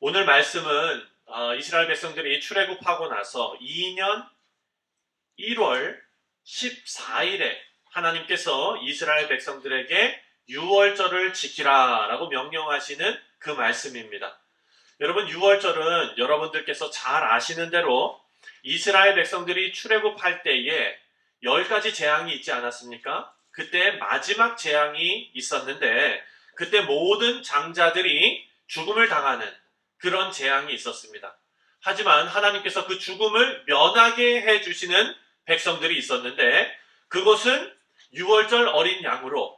오늘 말씀은 이스라엘 백성들이 출애굽하고 나서 2년 1월 14일에 하나님께서 이스라엘 백성들에게 유월절을 지키라 라고 명령하시는 그 말씀입니다. 여러분, 유월절은 여러분들께서 잘 아시는 대로 이스라엘 백성들이 출애굽할 때에 10가지 재앙이 있지 않았습니까? 그때 마지막 재앙이 있었는데 그때 모든 장자들이 죽음을 당하는 그런 재앙이 있었습니다. 하지만 하나님께서 그 죽음을 면하게 해주시는 백성들이 있었는데 그것은 유월절 어린 양으로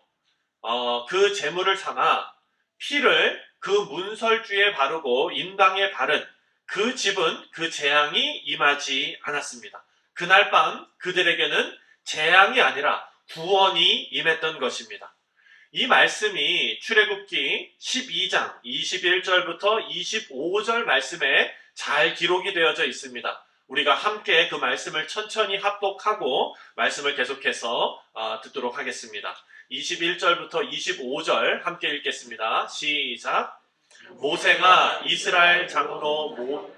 그 제물을 삼아 피를 그 문설주에 바르고 인방에 바른 그 집은 그 재앙이 임하지 않았습니다. 그날 밤 그들에게는 재앙이 아니라 구원이 임했던 것입니다. 이 말씀이 출애굽기 12장 21절부터 25절 말씀에 잘 기록이 되어져 있습니다. 우리가 함께 그 말씀을 천천히 합독하고 말씀을 계속해서 듣도록 하겠습니다. 21절부터 25절 함께 읽겠습니다. 시작. 모세가 이스라엘 장로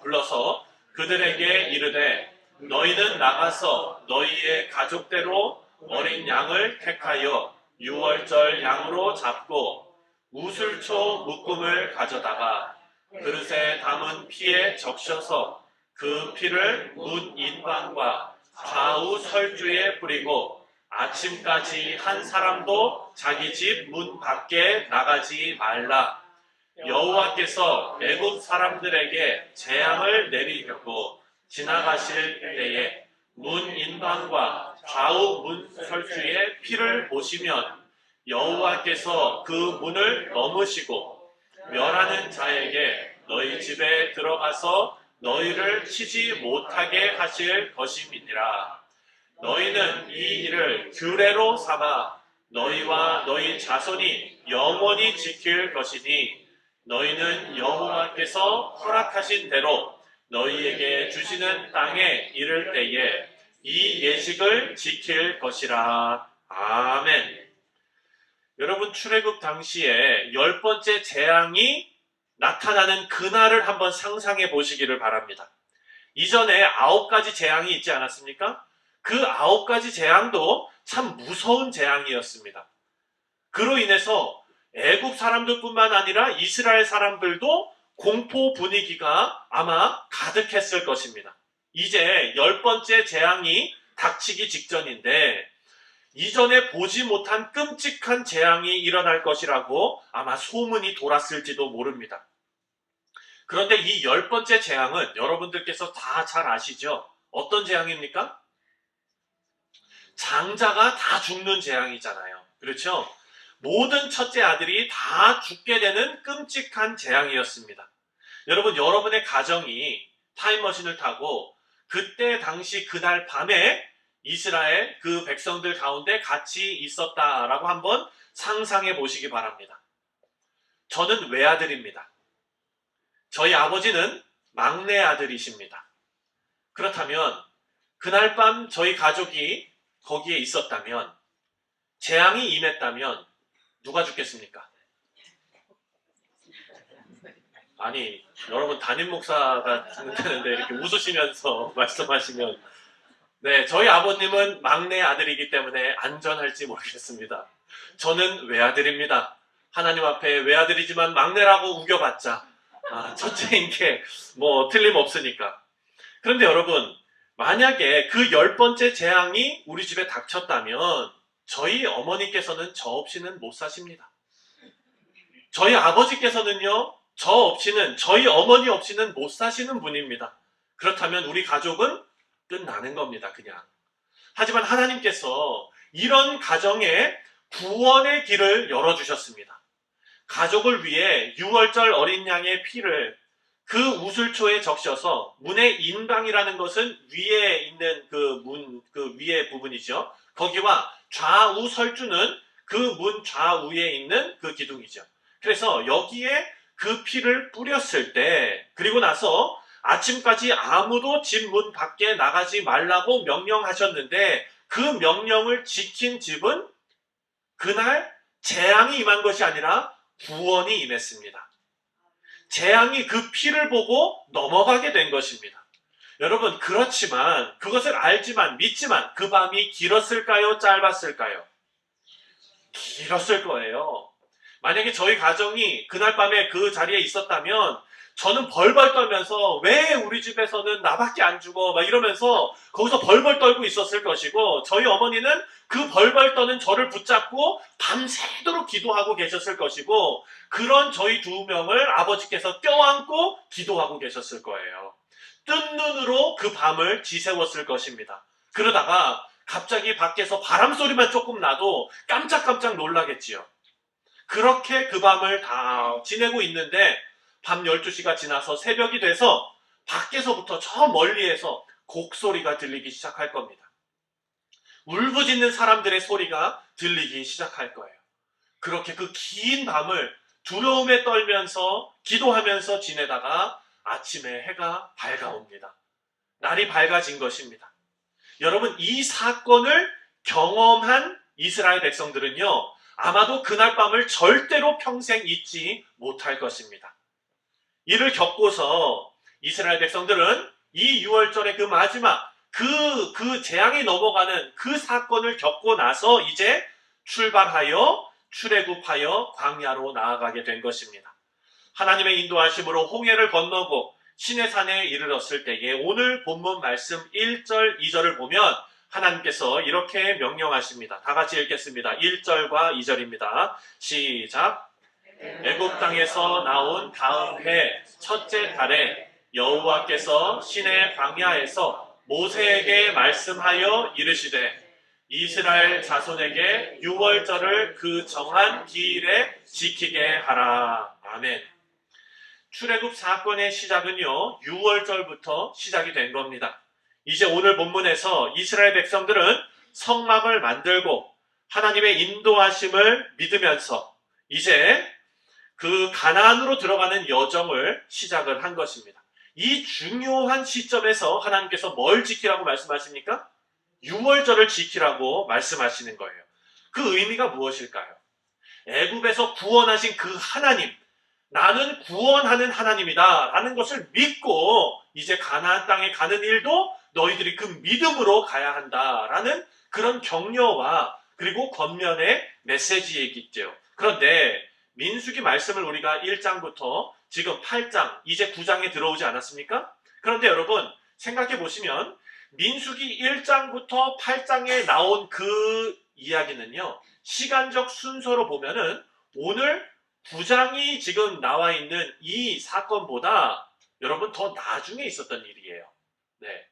불러서 그들에게 이르되 너희는 나가서 너희의 가족대로 어린 양을 택하여 유월절 양으로 잡고 우슬초 묶음을 가져다가 그릇에 담은 피에 적셔서 그 피를 문 인방과 좌우 설주에 뿌리고 아침까지 한 사람도 자기 집 문 밖에 나가지 말라. 여호와께서 애굽 사람들에게 재앙을 내리려고 지나가실 때에 문 인방과 좌우 문 설주의 피를 보시면 여호와께서 그 문을 넘으시고 멸하는 자에게 너희 집에 들어가서 너희를 치지 못하게 하실 것임이니라. 너희는 이 일을 규례로 삼아 너희와 너희 자손이 영원히 지킬 것이니 너희는 여호와께서 허락하신 대로 너희에게 주시는 땅에 이를 때에 이 예식을 지킬 것이라. 아멘. 여러분, 출애굽 당시에 10번째 재앙이 나타나는 그날을 한번 상상해 보시기를 바랍니다. 이전에 9가지 재앙이 있지 않았습니까? 그 9가지 재앙도 참 무서운 재앙이었습니다. 그로 인해서 애굽 사람들뿐만 아니라 이스라엘 사람들도 공포 분위기가 아마 가득했을 것입니다. 이제 10번째 재앙이 닥치기 직전인데 이전에 보지 못한 끔찍한 재앙이 일어날 것이라고 아마 소문이 돌았을지도 모릅니다. 그런데 이 10번째 재앙은 여러분들께서 다 잘 아시죠? 어떤 재앙입니까? 장자가 다 죽는 재앙이잖아요. 그렇죠? 모든 첫째 아들이 다 죽게 되는 끔찍한 재앙이었습니다. 여러분, 여러분의 가정이 타임머신을 타고 그때 당시 그날 밤에 이스라엘 그 백성들 가운데 같이 있었다라고 한번 상상해 보시기 바랍니다. 저는 외아들입니다. 저희 아버지는 막내 아들이십니다. 그렇다면 그날 밤 저희 가족이 거기에 있었다면, 재앙이 임했다면 누가 죽겠습니까? 아니, 여러분 담임 목사가 죽는다는데 이렇게 웃으시면서 말씀하시면, 네, 저희 아버님은 막내 아들이기 때문에 안전할지 모르겠습니다. 저는 외아들입니다. 하나님 앞에 외아들이지만 막내라고 우겨봤자 첫째인 게 뭐 틀림없으니까. 그런데 여러분, 만약에 그 10번째 재앙이 우리 집에 닥쳤다면 저희 어머니께서는 저 없이는 못 사십니다. 저희 아버지께서는요, 저 없이는, 저희 어머니 없이는 못 사시는 분입니다. 그렇다면 우리 가족은 끝나는 겁니다, 그냥. 하지만 하나님께서 이런 가정에 구원의 길을 열어주셨습니다. 가족을 위해 유월절 어린 양의 피를 그 우슬초에 적셔서 문의 인방이라는 것은 위에 있는 그 위에 부분이죠. 거기와 좌우 설주는 그 문 좌우에 있는 그 기둥이죠. 그래서 여기에 그 피를 뿌렸을 때, 그리고 나서 아침까지 아무도 집 문 밖에 나가지 말라고 명령하셨는데 그 명령을 지킨 집은 그날 재앙이 임한 것이 아니라 구원이 임했습니다. 재앙이 그 피를 보고 넘어가게 된 것입니다. 여러분, 그렇지만 그것을 알지만 믿지만 그 밤이 길었을까요? 짧았을까요? 길었을 거예요. 만약에 저희 가정이 그날 밤에 그 자리에 있었다면 저는 벌벌 떨면서 왜 우리 집에서는 나밖에 안 죽어 막 이러면서 거기서 벌벌 떨고 있었을 것이고, 저희 어머니는 그 벌벌 떠는 저를 붙잡고 밤새도록 기도하고 계셨을 것이고, 그런 저희 두 명을 아버지께서 껴안고 기도하고 계셨을 거예요. 뜬 눈으로 그 밤을 지새웠을 것입니다. 그러다가 갑자기 밖에서 바람 소리만 조금 나도 깜짝깜짝 놀라겠지요. 그렇게 그 밤을 다 지내고 있는데 밤 12시가 지나서 새벽이 돼서 밖에서부터 저 멀리에서 곡소리가 들리기 시작할 겁니다. 울부짖는 사람들의 소리가 들리기 시작할 거예요. 그렇게 그 긴 밤을 두려움에 떨면서 기도하면서 지내다가 아침에 해가 밝아옵니다. 날이 밝아진 것입니다. 여러분, 이 사건을 경험한 이스라엘 백성들은요, 아마도 그날 밤을 절대로 평생 잊지 못할 것입니다. 이를 겪고서 이스라엘 백성들은 이 6월절의 그 마지막 그 재앙이 넘어가는 그 사건을 겪고 나서 이제 출발하여 출애굽하여 광야로 나아가게 된 것입니다. 하나님의 인도하심으로 홍해를 건너고 시내산에 이르렀을 때에 오늘 본문 말씀 1절, 2절을 보면 하나님께서 이렇게 명령하십니다. 다 같이 읽겠습니다. 1절과 2절입니다. 시작. 애굽 땅에서 나온 다음 해 첫째 달에 여호와께서 시내 광야에서 모세에게 말씀하여 이르시되 이스라엘 자손에게 유월절을 그 정한 기일에 지키게 하라. 아멘. 출애굽 사건의 시작은요, 6월절부터 시작이 된 겁니다. 이제 오늘 본문에서 이스라엘 백성들은 성막을 만들고 하나님의 인도하심을 믿으면서 이제 그 가나안으로 들어가는 여정을 시작을 한 것입니다. 이 중요한 시점에서 하나님께서 뭘 지키라고 말씀하십니까? 6월절을 지키라고 말씀하시는 거예요. 그 의미가 무엇일까요? 애굽에서 구원하신 그 하나님, 나는 구원하는 하나님이다 라는 것을 믿고 이제 가나안 땅에 가는 일도 너희들이 그 믿음으로 가야 한다라는 그런 격려와 그리고 겉면의 메시지이겠죠. 그런데 민수기 말씀을 우리가 1장부터 지금 8장, 이제 9장에 들어오지 않았습니까? 그런데 여러분 생각해 보시면 민수기 1장부터 8장에 나온 그 이야기는요, 시간적 순서로 보면은 오늘 9장이 지금 나와 있는 이 사건보다 여러분 더 나중에 있었던 일이에요. 네.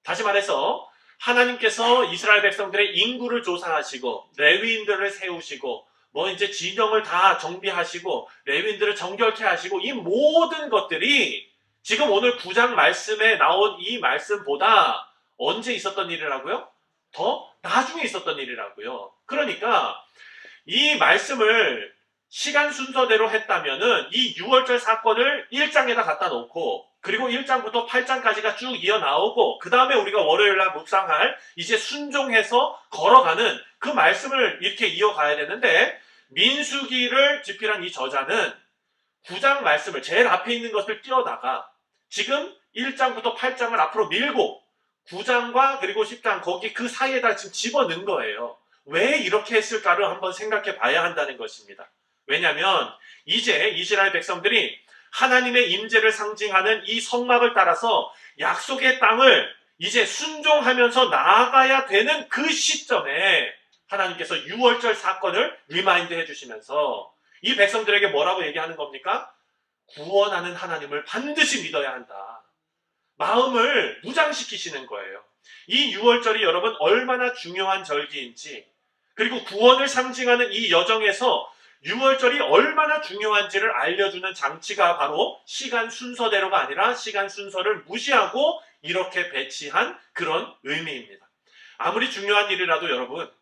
다시 말해서 하나님께서 이스라엘 백성들의 인구를 조사하시고 레위인들을 세우시고 뭐 이제 진영을 다 정비하시고 레위인들을 정결케 하시고 이 모든 것들이 지금 오늘 9장 말씀에 나온 이 말씀보다 언제 있었던 일이라고요? 더 나중에 있었던 일이라고요. 그러니까 이 말씀을 시간 순서대로 했다면은 이 6월절 사건을 1장에다 갖다 놓고 그리고 1장부터 8장까지가 쭉 이어 나오고 그 다음에 우리가 월요일날 묵상할 이제 순종해서 걸어가는 그 말씀을 이렇게 이어가야 되는데 민수기를 집필한 이 저자는 9장 말씀을 제일 앞에 있는 것을 띄어다가 지금 1장부터 8장을 앞으로 밀고 9장과 그리고 10장 거기 그 사이에다 지금 집어넣은 거예요. 왜 이렇게 했을까를 한번 생각해 봐야 한다는 것입니다. 왜냐하면 이제 이스라엘 백성들이 하나님의 임재를 상징하는 이 성막을 따라서 약속의 땅을 이제 순종하면서 나아가야 되는 그 시점에 하나님께서 6월절 사건을 리마인드 해주시면서 이 백성들에게 뭐라고 얘기하는 겁니까? 구원하는 하나님을 반드시 믿어야 한다. 마음을 무장시키시는 거예요. 이 6월절이 여러분 얼마나 중요한 절기인지 그리고 구원을 상징하는 이 여정에서 6월절이 얼마나 중요한지를 알려주는 장치가 바로 시간 순서대로가 아니라 시간 순서를 무시하고 이렇게 배치한 그런 의미입니다. 아무리 중요한 일이라도 여러분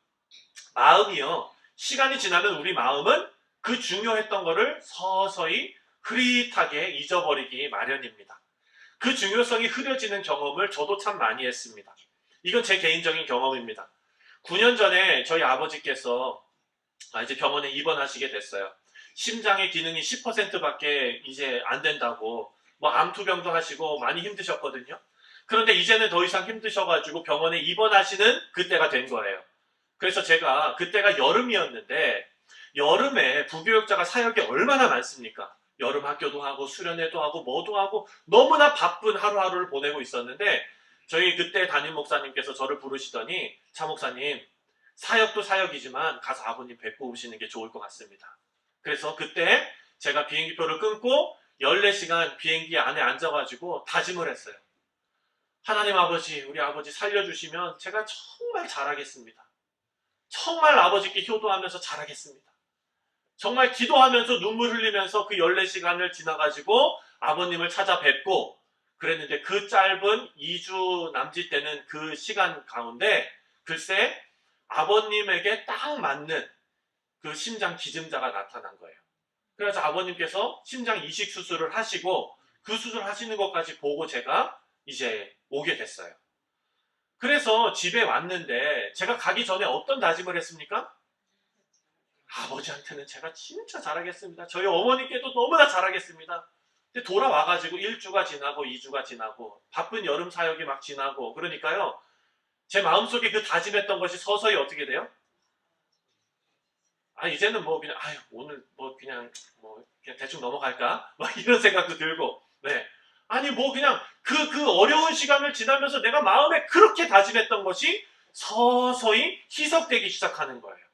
마음이요, 시간이 지나면 우리 마음은 그 중요했던 거를 서서히 흐릿하게 잊어버리기 마련입니다. 그 중요성이 흐려지는 경험을 저도 참 많이 했습니다. 이건 제 개인적인 경험입니다. 9년 전에 저희 아버지께서 이제 병원에 입원하시게 됐어요. 심장의 기능이 10%밖에 이제 안 된다고 뭐 암투병도 하시고 많이 힘드셨거든요. 그런데 이제는 더 이상 힘드셔가지고 병원에 입원하시는 그때가 된 거예요. 그래서 제가 그때가 여름이었는데 여름에 부교육자가 사역이 얼마나 많습니까? 여름 학교도 하고 수련회도 하고 뭐도 하고 너무나 바쁜 하루하루를 보내고 있었는데 저희 그때 담임 목사님께서 저를 부르시더니 차 목사님 사역도 사역이지만 가서 아버님 뵙고 오시는 게 좋을 것 같습니다. 그래서 그때 제가 비행기표를 끊고 14시간 비행기 안에 앉아가지고 다짐을 했어요. 하나님 아버지, 우리 아버지 살려주시면 제가 정말 잘하겠습니다. 정말 아버지께 효도하면서 잘하겠습니다. 정말 기도하면서 눈물 흘리면서 그 14시간을 지나가지고 아버님을 찾아뵙고 그랬는데 그 짧은 2주 남짓 되는 그 시간 가운데 글쎄 아버님에게 딱 맞는 그 심장 기증자가 나타난 거예요. 그래서 아버님께서 심장 이식 수술을 하시고 그 수술 하시는 것까지 보고 제가 이제 오게 됐어요. 그래서 집에 왔는데 제가 가기 전에 어떤 다짐을 했습니까? 아버지한테는 제가 진짜 잘하겠습니다. 저희 어머니께도 너무나 잘하겠습니다. 근데 돌아와가지고 1주가 지나고 2주가 지나고 바쁜 여름 사역이 막 지나고 그러니까요. 제 마음속에 그 다짐했던 것이 서서히 어떻게 돼요? 이제는 뭐 그냥 오늘 뭐 그냥 대충 넘어갈까? 막 이런 생각도 들고 네. 아니 뭐 그냥 그 어려운 시간을 지나면서 내가 마음에 그렇게 다짐했던 것이 서서히 희석되기 시작하는 거예요.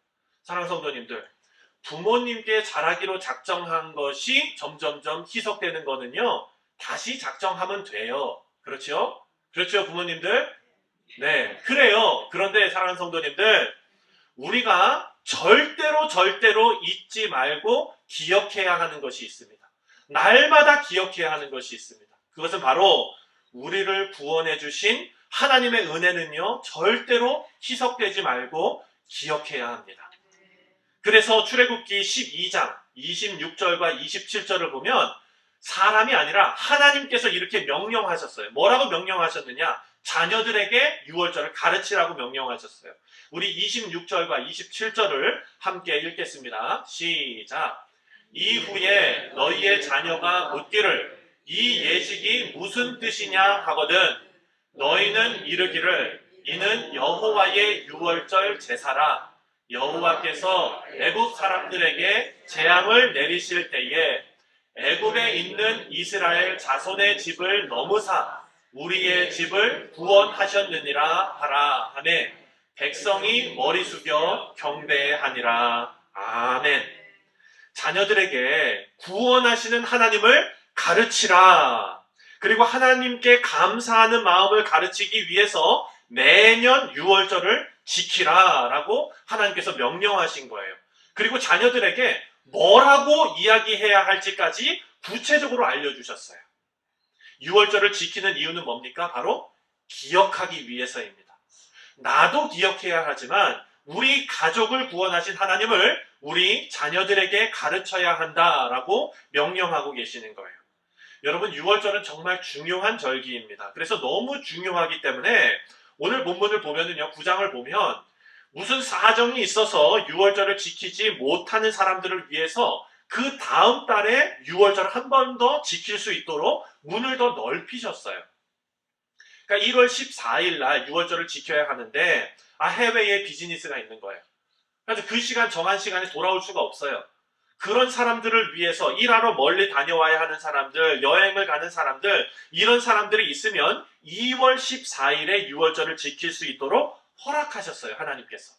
사랑하는 성도님들, 부모님께 잘하기로 작정한 것이 점점점 희석되는 거는요. 다시 작정하면 돼요. 그렇죠? 그렇죠, 부모님들? 네, 그래요. 그런데 사랑하는 성도님들, 우리가 절대로 잊지 말고 기억해야 하는 것이 있습니다. 날마다 기억해야 하는 것이 있습니다. 그것은 바로 우리를 구원해 주신 하나님의 은혜는요. 절대로 희석되지 말고 기억해야 합니다. 그래서 출애굽기 12장 26절과 27절을 보면 사람이 아니라 하나님께서 이렇게 명령하셨어요. 뭐라고 명령하셨느냐? 자녀들에게 유월절을 가르치라고 명령하셨어요. 우리 26절과 27절을 함께 읽겠습니다. 시작. 이후에 너희의 자녀가 묻기를 이 예식이 무슨 뜻이냐 하거든 너희는 이르기를 이는 여호와의 유월절 제사라. 여호와께서 애굽 사람들에게 재앙을 내리실 때에 애굽에 있는 이스라엘 자손의 집을 넘으사 우리의 집을 구원하셨느니라 하라 하매 백성이 머리 숙여 경배하니라. 아멘. 자녀들에게 구원하시는 하나님을 가르치라. 그리고 하나님께 감사하는 마음을 가르치기 위해서 매년 유월절을 지키라 라고 하나님께서 명령하신 거예요. 그리고 자녀들에게 뭐라고 이야기해야 할지까지 구체적으로 알려주셨어요. 유월절을 지키는 이유는 뭡니까? 바로 기억하기 위해서입니다. 나도 기억해야 하지만 우리 가족을 구원하신 하나님을 우리 자녀들에게 가르쳐야 한다라고 명령하고 계시는 거예요. 여러분, 유월절은 정말 중요한 절기입니다. 그래서 너무 중요하기 때문에 오늘 본문을 보면은요, 9장을 보면 무슨 사정이 있어서 유월절을 지키지 못하는 사람들을 위해서 그 다음 달에 유월절을 한 번 더 지킬 수 있도록 문을 더 넓히셨어요. 그러니까 1월 14일 날 유월절을 지켜야 하는데 해외에 비즈니스가 있는 거예요. 그래서 그 시간 정한 시간에 돌아올 수가 없어요. 그런 사람들을 위해서 일하러 멀리 다녀와야 하는 사람들, 여행을 가는 사람들, 이런 사람들이 있으면 2월 14일에 유월절을 지킬 수 있도록 허락하셨어요, 하나님께서.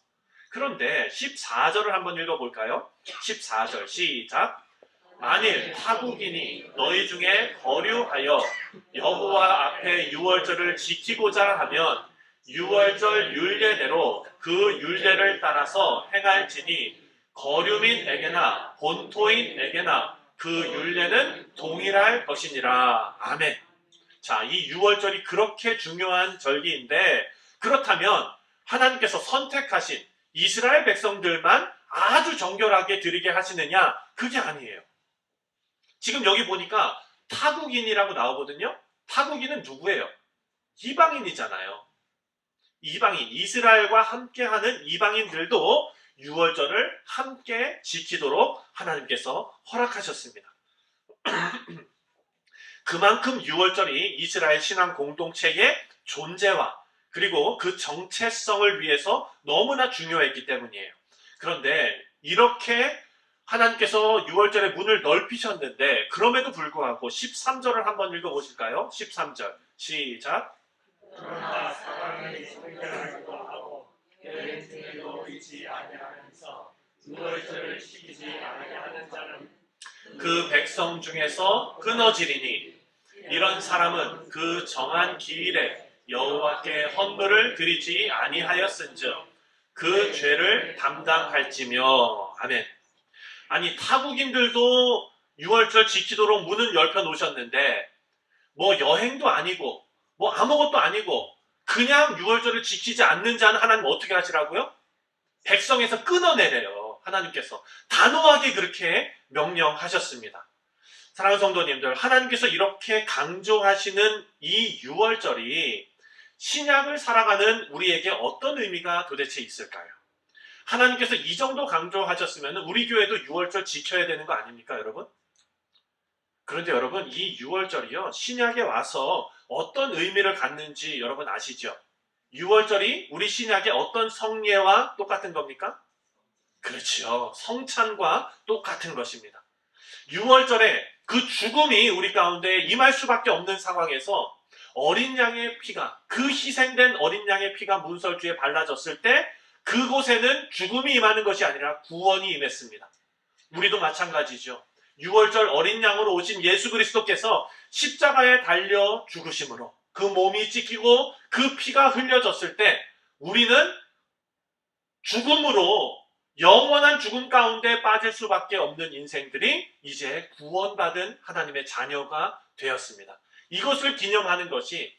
그런데 14절을 한번 읽어볼까요? 14절 시작. 만일 타국인이 너희 중에 거류하여 여호와 앞에 유월절을 지키고자 하면 유월절 율례대로 그 율례를 따라서 행할지니 거류민에게나 본토인에게나 그 율례는 동일할 것이니라. 아멘. 자, 이 유월절이 그렇게 중요한 절기인데 그렇다면 하나님께서 선택하신 이스라엘 백성들만 아주 정결하게 드리게 하시느냐? 그게 아니에요. 지금 여기 보니까 타국인이라고 나오거든요. 타국인은 누구예요? 이방인이잖아요. 이방인, 이스라엘과 함께하는 이방인들도 유월절을 함께 지키도록 하나님께서 허락하셨습니다. 그만큼 유월절이 이스라엘 신앙 공동체의 존재와 그리고 그 정체성을 위해서 너무나 중요했기 때문이에요. 그런데 이렇게 하나님께서 유월절의 문을 넓히셨는데 그럼에도 불구하고 13절을 한번 읽어보실까요? 13절 시작. 그러나 사랑의 성결하기도 하고 여행 중에도 잊지 아니하면서 유월절을 지키지 아니하는 자는 그 백성 중에서 끊어지리니 이런 사람은 그 정한 기일에 여호와께 헌물을 드리지 아니하였은즉 그 죄를 담당할지며. 아멘. 아니 타국인들도 유월절 지키도록 문을 열펴 놓으셨는데 뭐 여행도 아니고 뭐 아무것도 아니고 그냥 유월절을 지키지 않는 자는 하나님 어떻게 하시라고요? 백성에서 끊어내래요. 하나님께서 단호하게 그렇게 명령하셨습니다. 사랑하는 성도님들, 하나님께서 이렇게 강조하시는 이 유월절이 신약을 살아가는 우리에게 어떤 의미가 도대체 있을까요? 하나님께서 이 정도 강조하셨으면 우리 교회도 유월절 지켜야 되는 거 아닙니까, 여러분? 그런데 여러분, 이 유월절이요, 신약에 와서 어떤 의미를 갖는지 여러분 아시죠? 유월절이 우리 신약의 어떤 성례와 똑같은 겁니까? 그렇죠. 성찬과 똑같은 것입니다. 유월절에 그 죽음이 우리 가운데 임할 수밖에 없는 상황에서 어린 양의 피가, 그 희생된 어린 양의 피가 문설주에 발라졌을 때 그곳에는 죽음이 임하는 것이 아니라 구원이 임했습니다. 우리도 마찬가지죠. 유월절 어린 양으로 오신 예수 그리스도께서 십자가에 달려 죽으심으로 그 몸이 찢기고 그 피가 흘려졌을 때 우리는 죽음으로 영원한 죽음 가운데 빠질 수밖에 없는 인생들이 이제 구원받은 하나님의 자녀가 되었습니다. 이것을 기념하는 것이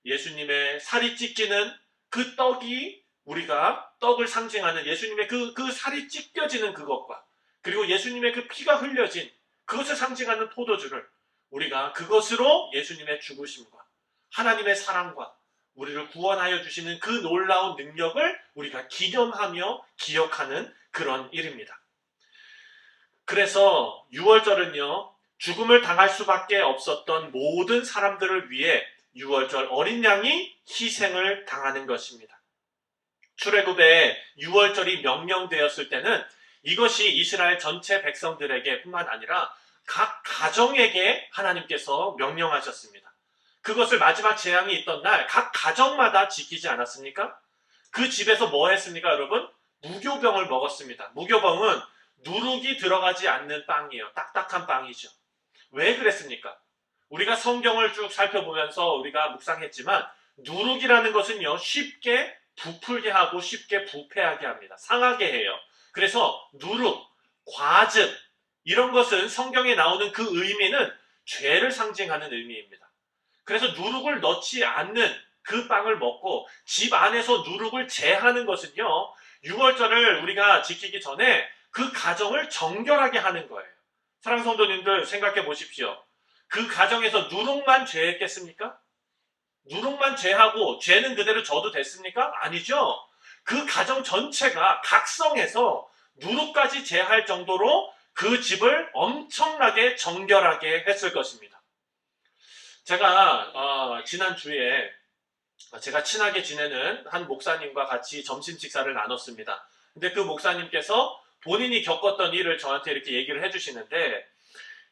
예수님의 살이 찢기는 그 떡이 우리가 떡을 상징하는 예수님의 그 살이 찢겨지는 그것과 그리고 예수님의 그 피가 흘려진 그것을 상징하는 포도주를 우리가 그것으로 예수님의 죽으심과 하나님의 사랑과 우리를 구원하여 주시는 그 놀라운 능력을 우리가 기념하며 기억하는 그런 일입니다. 그래서 유월절은요, 죽음을 당할 수밖에 없었던 모든 사람들을 위해 유월절 어린 양이 희생을 당하는 것입니다. 출애굽에 유월절이 명령되었을 때는 이것이 이스라엘 전체 백성들에게 뿐만 아니라 각 가정에게 하나님께서 명령하셨습니다. 그것을 마지막 재앙이 있던 날 각 가정마다 지키지 않았습니까? 그 집에서 뭐 했습니까, 여러분? 무교병을 먹었습니다. 무교병은 누룩이 들어가지 않는 빵이에요. 딱딱한 빵이죠. 왜 그랬습니까? 우리가 성경을 쭉 살펴보면서 우리가 묵상했지만 누룩이라는 것은요, 쉽게 부풀게 하고 쉽게 부패하게 합니다. 상하게 해요. 그래서 누룩, 과즙 이런 것은 성경에 나오는 그 의미는 죄를 상징하는 의미입니다. 그래서 누룩을 넣지 않는 그 빵을 먹고 집 안에서 누룩을 제하는 것은요, 유월절을 우리가 지키기 전에 그 가정을 정결하게 하는 거예요. 사랑하는 성도님들 생각해 보십시오. 그 가정에서 누룩만 죄했겠습니까? 누룩만 죄하고 죄는 그대로 져도 됐습니까? 아니죠. 그 가정 전체가 각성해서 누룩까지 제할 정도로 그 집을 엄청나게 정결하게 했을 것입니다. 제가 지난주에 제가 친하게 지내는 한 목사님과 같이 점심 식사를 나눴습니다. 근데 그 목사님께서 본인이 겪었던 일을 저한테 이렇게 얘기를 해주시는데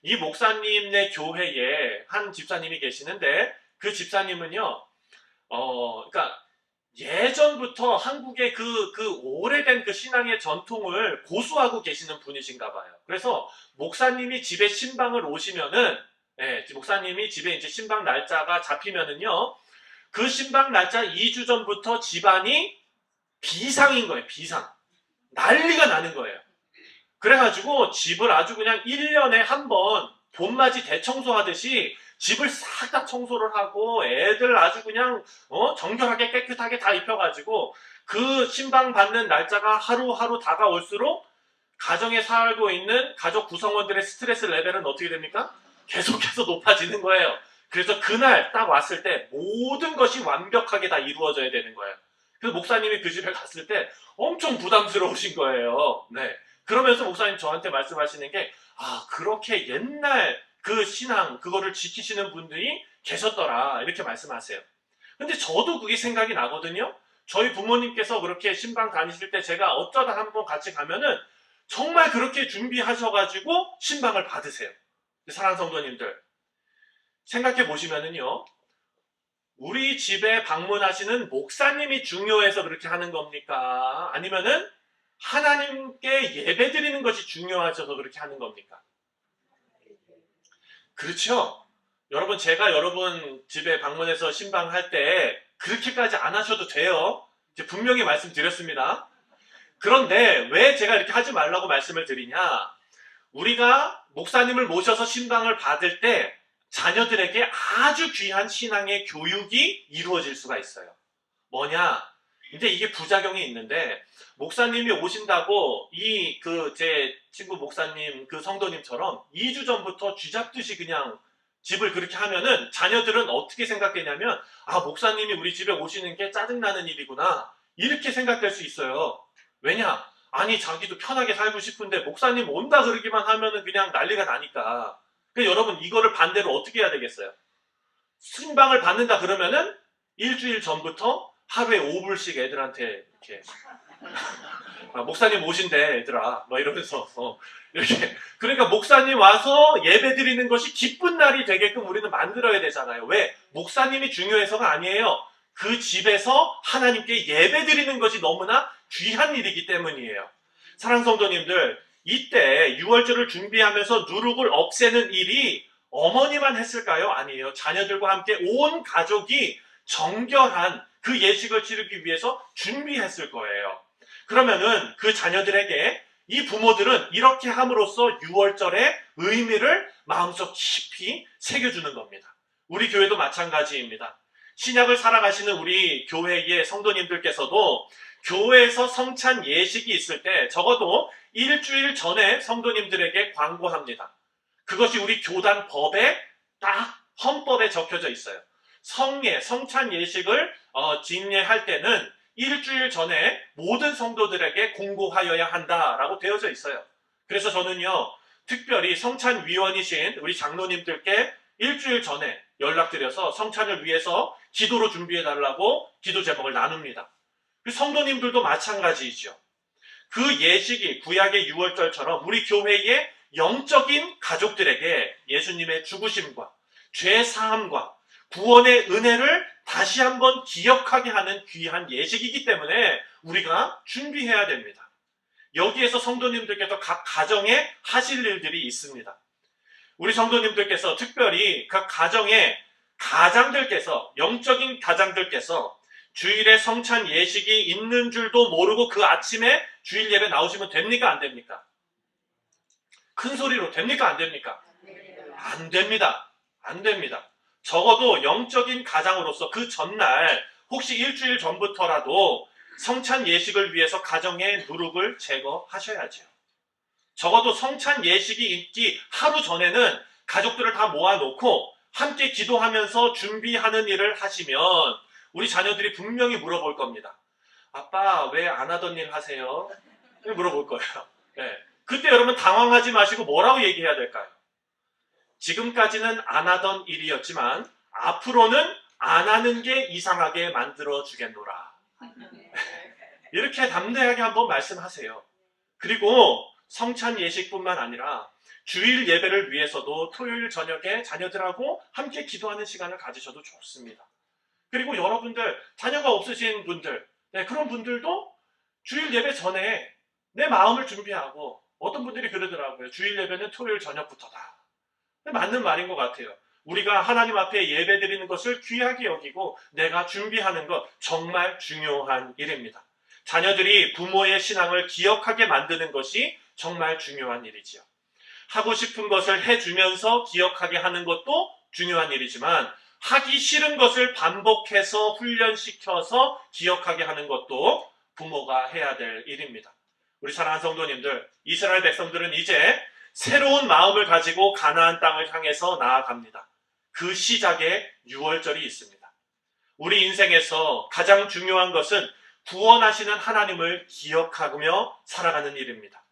이 목사님네 교회에 한 집사님이 계시는데 그 집사님은요, 그러니까 예전부터 한국의 그 오래된 그 신앙의 전통을 고수하고 계시는 분이신가 봐요. 그래서 목사님이 집에 신방을 오시면은, 목사님이 집에 이제 신방 날짜가 잡히면은요, 그 신방 날짜 2주 전부터 집안이 비상인 거예요, 비상. 난리가 나는 거예요. 그래가지고 집을 아주 그냥 1년에 한 번 봄맞이 대청소하듯이 집을 싹 다 청소를 하고 애들 아주 그냥 정결하게 깨끗하게 다 입혀가지고 그 신방 받는 날짜가 하루하루 다가올수록 가정에 살고 있는 가족 구성원들의 스트레스 레벨은 어떻게 됩니까? 계속해서 높아지는 거예요. 그래서 그날 딱 왔을 때 모든 것이 완벽하게 다 이루어져야 되는 거예요. 그래서 목사님이 그 집에 갔을 때 엄청 부담스러우신 거예요. 네. 그러면서 목사님 저한테 말씀하시는 게, 아, 그렇게 옛날 그 신앙, 그거를 지키시는 분들이 계셨더라. 이렇게 말씀하세요. 근데 저도 그게 생각이 나거든요. 저희 부모님께서 그렇게 신방 다니실 때 제가 어쩌다 한번 같이 가면은 정말 그렇게 준비하셔가지고 신방을 받으세요. 사랑하는 성도님들, 생각해 보시면은요, 우리 집에 방문하시는 목사님이 중요해서 그렇게 하는 겁니까? 아니면은 하나님께 예배 드리는 것이 중요하셔서 그렇게 하는 겁니까? 그렇죠? 여러분, 제가 여러분 집에 방문해서 신방할 때 그렇게까지 안 하셔도 돼요. 이제 분명히 말씀드렸습니다. 그런데 왜 제가 이렇게 하지 말라고 말씀을 드리냐? 우리가 목사님을 모셔서 신방을 받을 때 자녀들에게 아주 귀한 신앙의 교육이 이루어질 수가 있어요. 뭐냐? 근데 이게 부작용이 있는데, 목사님이 오신다고 제 친구 목사님 그 성도님처럼 2주 전부터 쥐잡듯이 그냥 집을 그렇게 하면은 자녀들은 어떻게 생각되냐면, 아, 목사님이 우리 집에 오시는 게 짜증나는 일이구나, 이렇게 생각될 수 있어요. 왜냐? 아니, 자기도 편하게 살고 싶은데 목사님 온다 그러기만 하면은 그냥 난리가 나니까. 그러니까 여러분, 이거를 반대로 어떻게 해야 되겠어요? 신방을 받는다 그러면은 일주일 전부터 하루에 5불씩 애들한테 이렇게, 아, 목사님 오신대 얘들아, 뭐 이러면서 이렇게. 그러니까 목사님 와서 예배 드리는 것이 기쁜 날이 되게끔 우리는 만들어야 되잖아요. 왜? 목사님이 중요해서가 아니에요. 그 집에서 하나님께 예배 드리는 것이 너무나 귀한 일이기 때문이에요. 사랑하는 성도님들, 이때 유월절을 준비하면서 누룩을 없애는 일이 어머니만 했을까요? 아니에요. 자녀들과 함께 온 가족이 정결한 그 예식을 치르기 위해서 준비했을 거예요. 그러면은 그 자녀들에게 이 부모들은 이렇게 함으로써 유월절의 의미를 마음속 깊이 새겨주는 겁니다. 우리 교회도 마찬가지입니다. 신약을 살아가시는 우리 교회의 성도님들께서도 교회에서 성찬 예식이 있을 때 적어도 일주일 전에 성도님들에게 광고합니다. 그것이 우리 교단 법에 딱 헌법에 적혀져 있어요. 성찬 예식을 진예할 때는 일주일 전에 모든 성도들에게 공고하여야 한다라고 되어져 있어요. 그래서 저는요, 특별히 성찬위원이신 우리 장로님들께 일주일 전에 연락드려서 성찬을 위해서 기도로 준비해달라고 기도 제목을 나눕니다. 성도님들도 마찬가지이죠. 그 예식이 구약의 유월절처럼 우리 교회의 영적인 가족들에게 예수님의 죽으심과 죄 사함과 구원의 은혜를 다시 한번 기억하게 하는 귀한 예식이기 때문에 우리가 준비해야 됩니다. 여기에서 성도님들께서 각 가정에 하실 일들이 있습니다. 우리 성도님들께서 특별히 각 가정의 가장들께서, 영적인 가장들께서 주일에 성찬 예식이 있는 줄도 모르고 그 아침에 주일 예배 나오시면 됩니까? 안 됩니까? 큰 소리로 됩니까? 안 됩니까? 안 됩니다. 안 됩니다. 적어도 영적인 가장으로서 그 전날 혹시 일주일 전부터라도 성찬 예식을 위해서 가정의 누룩을 제거하셔야죠. 적어도 성찬 예식이 있기 하루 전에는 가족들을 다 모아놓고 함께 기도하면서 준비하는 일을 하시면 우리 자녀들이 분명히 물어볼 겁니다. 아빠, 왜 안 하던 일 하세요? 물어볼 거예요. 네. 그때 여러분 당황하지 마시고 뭐라고 얘기해야 될까요? 지금까지는 안 하던 일이었지만 앞으로는 안 하는 게 이상하게 만들어 주겠노라. 이렇게 담대하게 한번 말씀하세요. 그리고 성찬 예식뿐만 아니라 주일 예배를 위해서도 토요일 저녁에 자녀들하고 함께 기도하는 시간을 가지셔도 좋습니다. 그리고 여러분들, 자녀가 없으신 분들, 그런 분들도 주일 예배 전에 내 마음을 준비하고, 어떤 분들이 그러더라고요. 주일 예배는 토요일 저녁부터다. 맞는 말인 것 같아요. 우리가 하나님 앞에 예배 드리는 것을 귀하게 여기고 내가 준비하는 것 정말 중요한 일입니다. 자녀들이 부모의 신앙을 기억하게 만드는 것이 정말 중요한 일이지요. 하고 싶은 것을 해주면서 기억하게 하는 것도 중요한 일이지만 하기 싫은 것을 반복해서 훈련시켜서 기억하게 하는 것도 부모가 해야 될 일입니다. 우리 사랑하는 성도님들, 이스라엘 백성들은 이제 새로운 마음을 가지고 가나안 땅을 향해서 나아갑니다. 그 시작에 유월절이 있습니다. 우리 인생에서 가장 중요한 것은 구원하시는 하나님을 기억하며 살아가는 일입니다.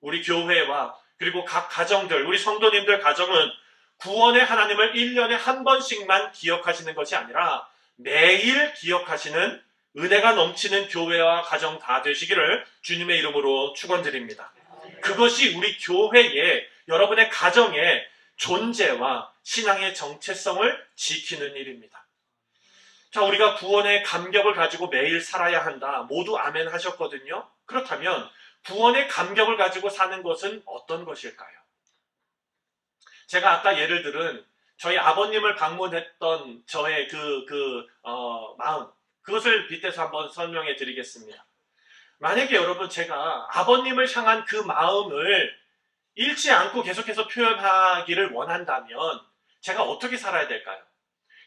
우리 교회와 그리고 각 가정들, 우리 성도님들 가정은 구원의 하나님을 1년에 한 번씩만 기억하시는 것이 아니라 매일 기억하시는 은혜가 넘치는 교회와 가정 다 되시기를 주님의 이름으로 축원드립니다. 그것이 우리 교회의 여러분의 가정의 존재와 신앙의 정체성을 지키는 일입니다. 자, 우리가 구원의 감격을 가지고 매일 살아야 한다. 모두 아멘 하셨거든요. 그렇다면 구원의 감격을 가지고 사는 것은 어떤 것일까요? 제가 아까 예를 들은 저희 아버님을 방문했던 저의 마음, 그것을 빗대서 한번 설명해 드리겠습니다. 만약에 여러분 제가 아버님을 향한 그 마음을 잃지 않고 계속해서 표현하기를 원한다면 제가 어떻게 살아야 될까요?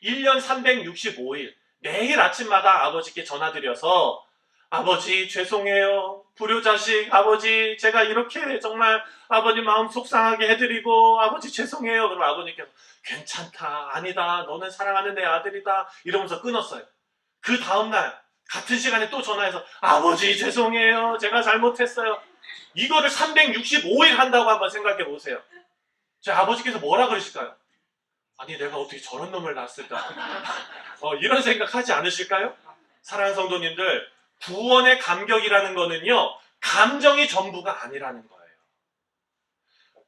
1년 365일 매일 아침마다 아버지께 전화드려서 아버지 죄송해요. 불효자식 아버지 제가 이렇게 정말 아버님 마음 속상하게 해드리고 아버지 죄송해요. 그럼 아버님께서 괜찮다. 아니다. 너는 사랑하는 내 아들이다. 이러면서 끊었어요. 그 다음날 같은 시간에 또 전화해서 아버지 죄송해요. 제가 잘못했어요. 이거를 365일 한다고 한번 생각해 보세요. 제 아버지께서 뭐라 그러실까요? 아니 내가 어떻게 저런 놈을 낳았을까? 이런 생각하지 않으실까요? 사랑하는 성도님들, 구원의 감격이라는 거는요, 감정이 전부가 아니라는 거예요.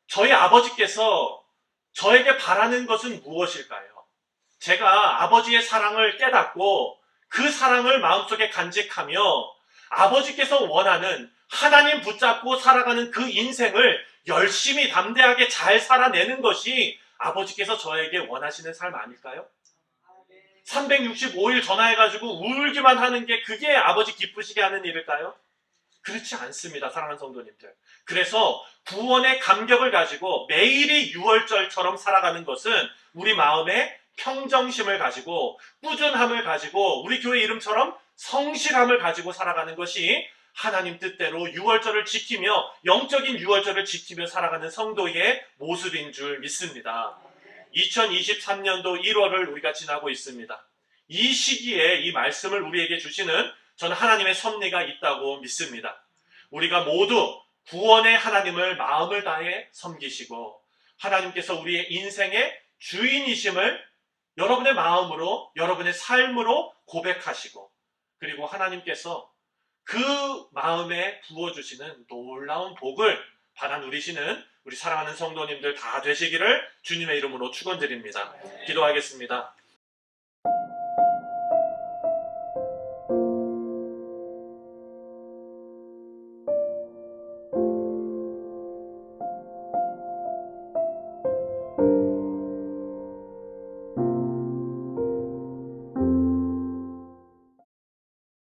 저희 아버지께서 저에게 바라는 것은 무엇일까요? 제가 아버지의 사랑을 깨닫고 그 사랑을 마음속에 간직하며 아버지께서 원하는 하나님 붙잡고 살아가는 그 인생을 열심히 담대하게 잘 살아내는 것이 아버지께서 저에게 원하시는 삶 아닐까요? 365일 전화해가지고 울기만 하는 게 그게 아버지 기쁘시게 하는 일일까요? 그렇지 않습니다. 사랑하는 성도님들. 그래서 구원의 감격을 가지고 매일이 6월절처럼 살아가는 것은 우리 마음에 평정심을 가지고 꾸준함을 가지고 우리 교회 이름처럼 성실함을 가지고 살아가는 것이 하나님 뜻대로 6월절을 지키며 영적인 6월절을 지키며 살아가는 성도의 모습인 줄 믿습니다. 2023년도 1월을 우리가 지나고 있습니다. 이 시기에 이 말씀을 우리에게 주시는 저는 하나님의 섭리가 있다고 믿습니다. 우리가 모두 구원의 하나님을 마음을 다해 섬기시고 하나님께서 우리의 인생의 주인이심을 여러분의 마음으로 여러분의 삶으로 고백하시고 그리고 하나님께서 그 마음에 부어주시는 놀라운 복을 받아 누리시는 우리 사랑하는 성도님들 다 되시기를 주님의 이름으로 축원드립니다. 기도하겠습니다.